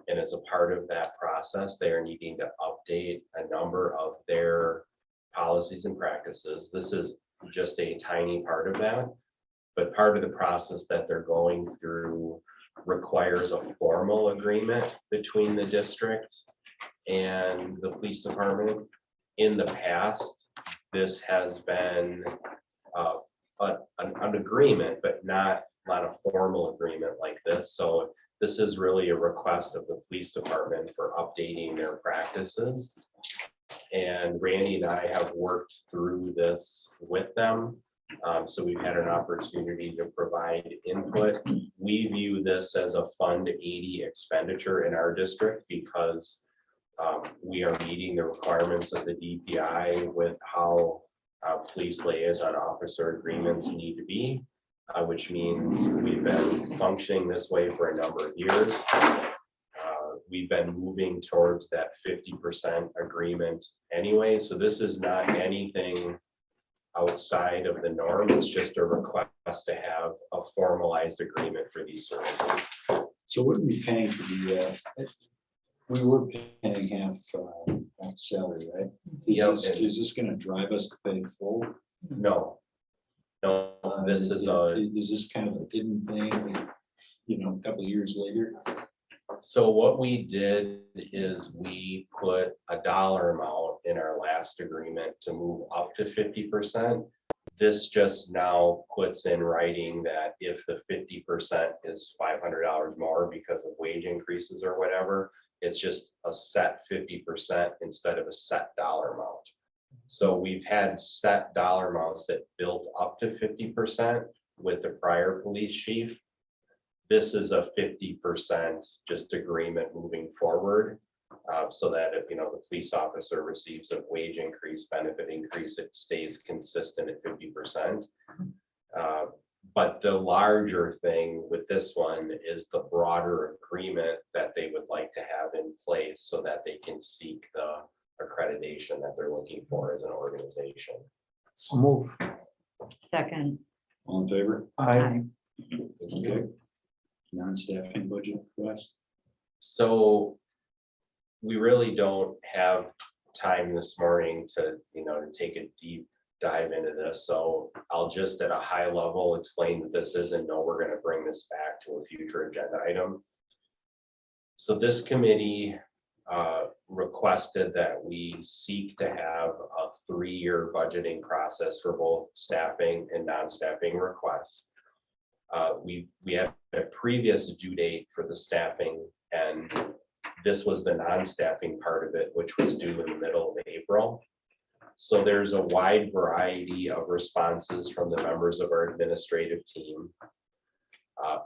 And as a part of that process, they are needing to update a number of their policies and practices. This is just a tiny part of that. But part of the process that they're going through requires a formal agreement between the district and the police department. In the past, this has been an agreement, but not a formal agreement like this. So this is really a request of the police department for updating their practices. And Randy and I have worked through this with them. So we've had an opportunity to provide input. We view this as a Fund 80 expenditure in our district because we are meeting the requirements of the DPI with how police liaison officer agreements need to be, which means we've been functioning this way for a number of years. We've been moving towards that 50% agreement anyway. So this is not anything outside of the norm. It's just a request to have a formalized agreement for these services. So what are we paying for the, we were paying half salary, right? Yep. Is this gonna drive us to pay full? No, this is Is this kind of a hidden thing, a couple of years later? so what we did is we put a dollar amount in our last agreement to move up to 50%. This just now puts in writing that if the 50% is $500 more because of wage increases or whatever, it's just a set 50% instead of a set dollar amount. So we've had set dollar amounts that built up to 50% with the prior police chief. This is a 50% just agreement moving forward. So that if, the police officer receives a wage increase, benefit increase, it stays consistent at 50%. But the larger thing with this one is the broader agreement that they would like to have in place so that they can seek the accreditation that they're looking for as an organization. So move. Second. All in favor? I, Okay. Non-staffing budget request. So we really don't have time this morning to, to take a deep dive into this. So I'll just at a high level explain that this is, and no, we're going to bring this back to a future agenda item. So this committee requested that we seek to have a 3-year budgeting process for both staffing and non-staffing requests. We have a previous due date for the staffing, and this was the non-staffing part of it, which was due in the middle of April. So there's a wide variety of responses from the members of our administrative team.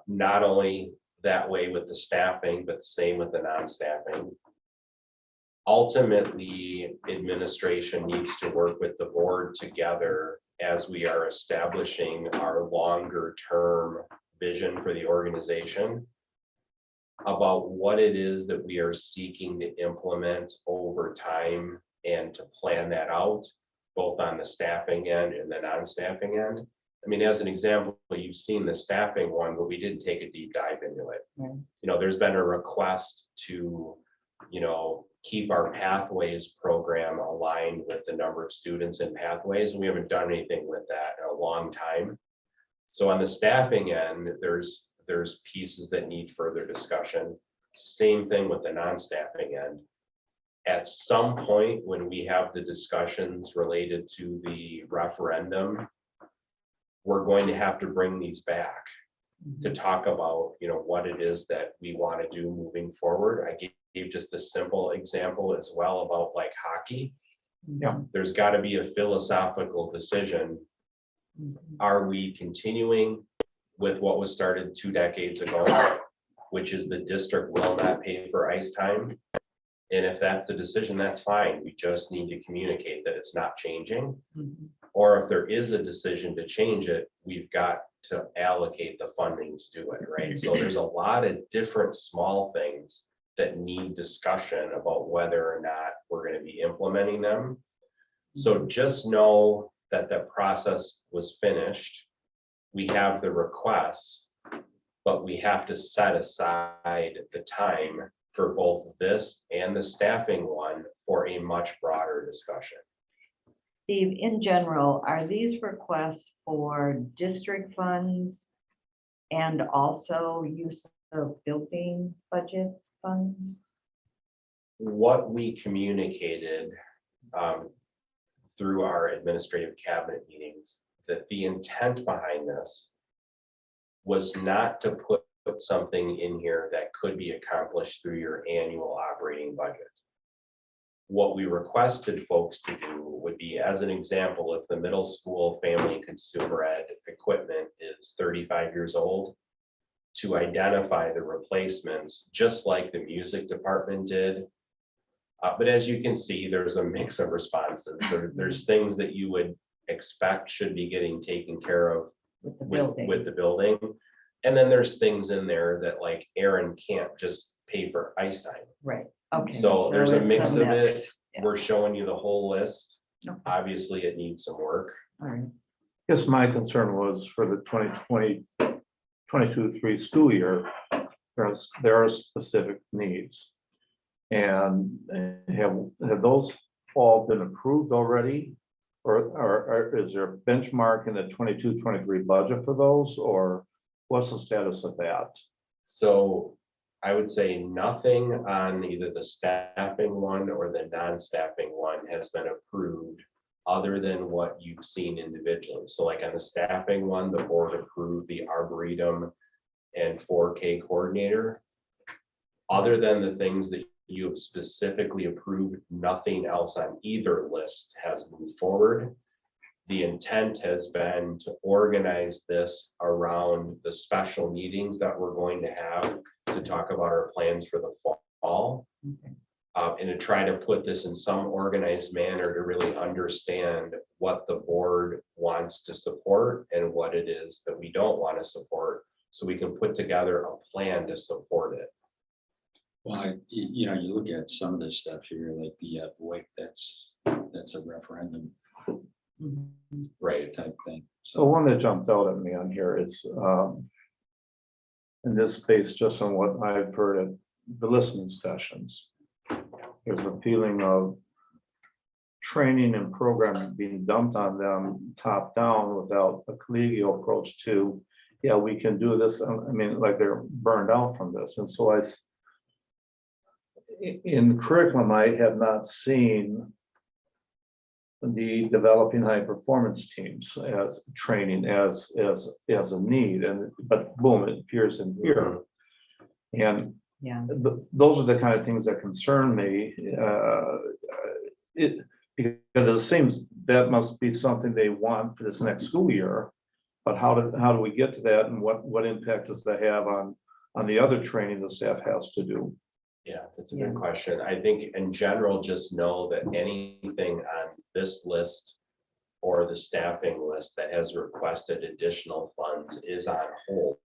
Not only that way with the staffing, but the same with the non-staffing. Ultimately, administration needs to work with the board together as we are establishing our longer term vision for the organization about what it is that we are seeking to implement over time and to plan that out, both on the staffing end and the non-staffing end. I mean, as an example, you've seen the staffing one, but we didn't take a deep dive into it. Right. There's been a request to, keep our pathways program aligned with the number of students in pathways, and we haven't done anything with that in a long time. So on the staffing end, there's pieces that need further discussion. Same thing with the non-staffing end. At some point when we have the discussions related to the referendum, we're going to have to bring these back to talk about, what it is that we want to do moving forward. I gave just a simple example as well about like hockey. Yeah. There's got to be a philosophical decision. Are we continuing with what was started 2 decades ago, which is the district will not pay for ice time? And if that's a decision, that's fine. We just need to communicate that it's not changing. Or if there is a decision to change it, we've got to allocate the funding to do it, right? So there's a lot of different small things that need discussion about whether or not we're going to be implementing them. So just know that the process was finished. We have the requests, but we have to set aside the time for both this and the staffing one for a much broader discussion. Steve, in general, are these requests for district funds and also use of building budget funds? What we communicated through our administrative cabinet meetings, that the intent behind this was not to put something in here that could be accomplished through your annual operating budget. What we requested folks to do would be, as an example, if the middle school family consumer ed equipment is 35 years old, to identify the replacements, just like the music department did. But as you can see, there's a mix of responses. There's things that you would expect should be getting taken care of With the building. with the building. And then there's things in there that like Aaron can't just pay for ice time. Right, okay. So there's a it's mix of it. mix. Yeah. We're showing you the whole list. Okay. Obviously, it needs some work. All right. guess my concern was for the 2022-23 school year, there are specific needs. And have those all been approved already? Or is there a benchmark in the 22-23 budget for those, or what's the status of that? So I would say nothing on either the staffing one or the non-staffing one has been approved other than what you've seen individually. So like on the staffing one, the board approved the arboretum and 4K coordinator. Other than the things that you have specifically approved, nothing else on either list has moved forward. The intent has been to organize this around the special meetings that we're going to have to talk about our plans for the fall. And to try to put this in some organized manner to really understand what the board wants to support and what it is that we don't want to support, so we can put together a plan to support it. Well, you know, you look at some of this stuff here, like the BOE, that's a referendum Right. type thing. So So one that jumped out at me on here is, and this based just on what I've heard at the listening sessions. There's a feeling of training and programming being dumped on them top down without a collegial approach to, yeah, we can do this. I mean, like they're burned out from this. And so in curriculum, I have not seen the developing high performance teams as training as a need, but boom, it appears in here. And Yeah, those are the kind of things that concern me. Because it seems that must be something they want for this next school year. But how do we get to that, and what impact does that have on the other training the staff has to do? Yeah, that's a good question. I think in general, just know that anything on this list or the staffing list that has requested additional funds is on hold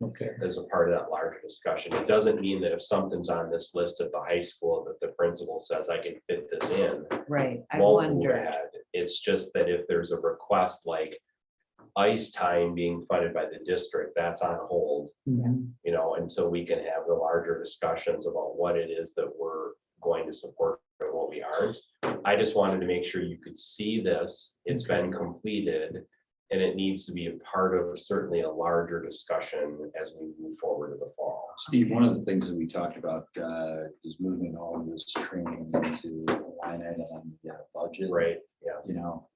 Okay. as a part of that larger discussion. It doesn't mean that if something's on this list at the high school that the principal says I can fit this in, right. I won't move wonder, ahead. It's just that if there's a request like ice time being funded by the district, that's on hold, you know, until we can have the larger discussions about what it is that we're going to support and what we aren't. I just wanted to make sure you could see this. It's been completed, and it needs to be a part of certainly a larger discussion as we move forward to the fall. Steve, one of the things that we talked about is moving all of this training into a line item on the budget. Right, yes. You know,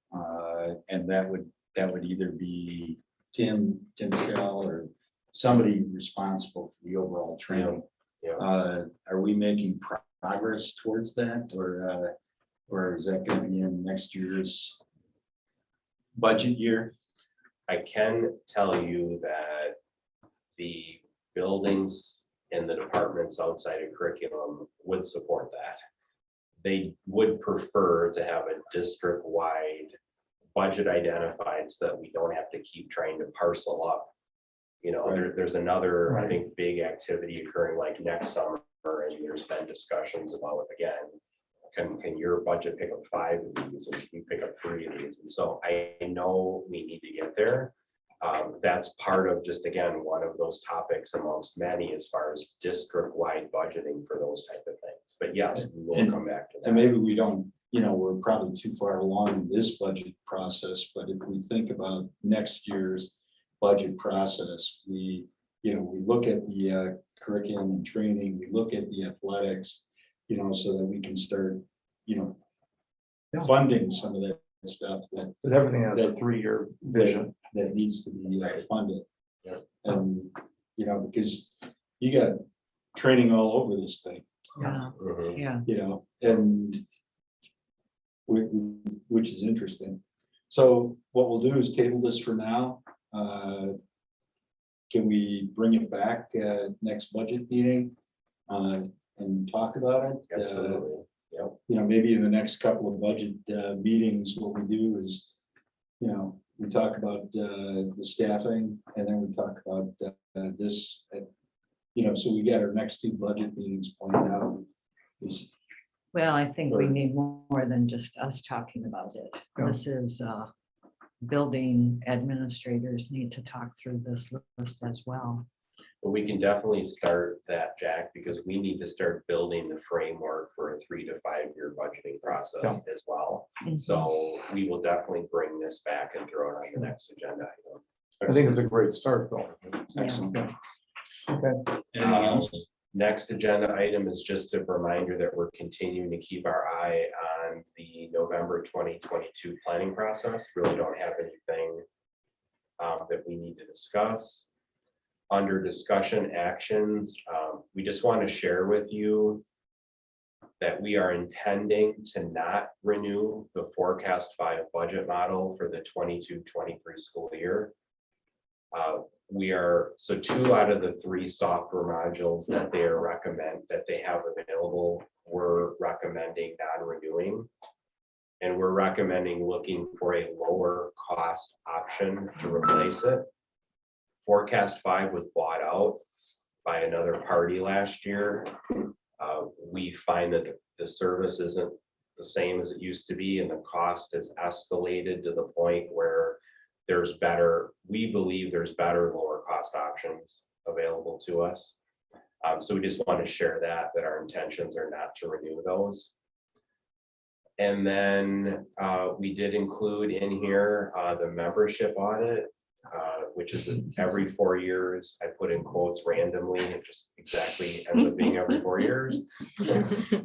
and that would either be Tim Shell or somebody responsible for the overall training. Yeah. Are we making progress towards that, or is that going to be in next year's budget year? I can tell you that the buildings and the departments outside of curriculum would support that. They would prefer to have a district-wide budget identified so that we don't have to keep trying to parcel up. You know, there's another, I think, big activity occurring like next summer, and there's been discussions about, again, can your budget pick up 5 of these, and can you pick up 3 of these? And so I know we need to get there. That's part of just, again, one of those topics amongst many as far as district-wide budgeting for those type of things. But yes, we will come back to that. And maybe we don't, you know, we're probably too far along in this budget process, but if we think about next year's budget process, we look at the curriculum and training, we look at the athletics, you know, so that we can start, you know, funding some of that stuff that But everything has a 3-year vision. that needs to be funded. Yeah. And, you know, because you got training all over this thing, yeah, Mhm. yeah. you know, and which is interesting. So what we'll do is table this for now. Can we bring it back next budget meeting and talk about it? Absolutely. Yep. You know, maybe in the next couple of budget meetings, what we do is, you know, we talk about the staffing, and then we talk about this, you know, so we got our next 2 budget meetings pointed out. Well, I think we Or- need more than just us talking about it. Yeah. This is, building administrators need to talk through this list as well. But we can definitely start that, Jack, because we need to start building the framework for a 3 to 5 year budgeting process as well. So we will definitely bring this back and throw it on the next agenda item. I think it's a great start, though. Excellent. Okay. Anything else? Next agenda item is just a reminder that we're continuing to keep our eye on the November November 2022 planning process. Really don't have anything that we need to discuss. Under discussion actions, we just want to share with you that we are intending to not renew the Forecast 5 budget model for the 22-23 school year. So 2 out of the 3 software modules that they have available, we're recommending non-renewing. And we're recommending looking for a lower cost option to replace it. Forecast 5 was bought out by another party last year. We find that the service isn't the same as it used to be, and the cost has escalated to the point where we believe there's better lower cost options available to us. So we just want to share that our intentions are not to renew those. And then we did include in here the membership audit, which is every 4 years. I put in quotes randomly, it just exactly ends up being every 4 years.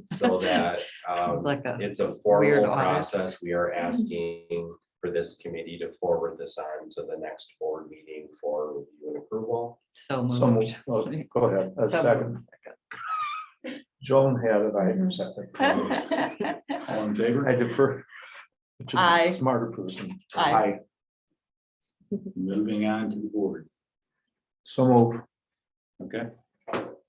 So that Sounds like a it's a weird formal audit. process. We are asking for this committee to forward this on to the next board meeting for review and approval. so So, moved. go ahead, a So second. moved, Joan had it, I had a second. All in favor? I defer to Aye. the smarter person. Aye. Moving on to the board. So move. Okay,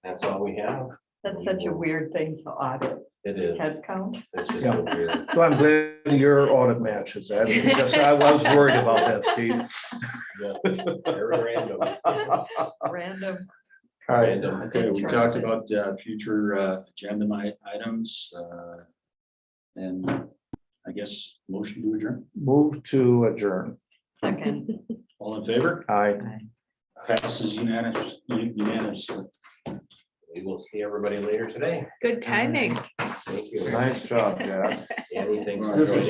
That's all we have. That's such a weird thing to audit, It is. head count. It's just Yeah. a weird. So I'm glad your audit matches that. Because I was worried about that, Steve. Very random. Random. All right. Random. okay, we talked about future agenda items. And I guess motion to adjourn. Move to adjourn. Second. All in favor? Aye. Passes unanimously. We will see everybody later today. Good timing. Thank you. Nice job, Jack. Annie, thanks for This is joining.